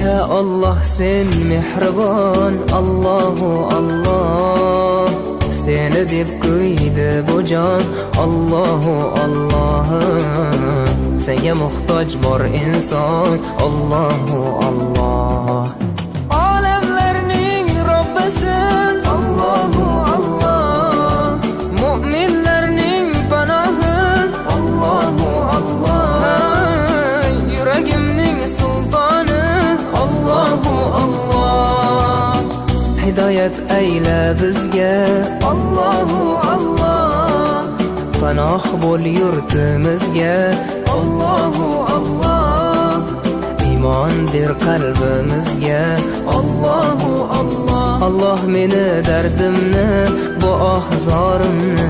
Ya Allah sen mehribon, Allahu Allah. Seni deb kuydi bu jon, Allahu Allah. Senga muhtoj bor inson, Allahu Allah. Olamlarning Robbisin, Allahu Allah. Mu'minlarning panohi, Allahu Allah. Yuragimning sultoni, Allahu Allah. Hidoyat ayla bizga, Allahu Allah. Panoh bo'l yurtimizga, Allahu Allah. Iymon ber qalbimizga, Allahu Allah. Allah meni dardimni, bu ohzorimni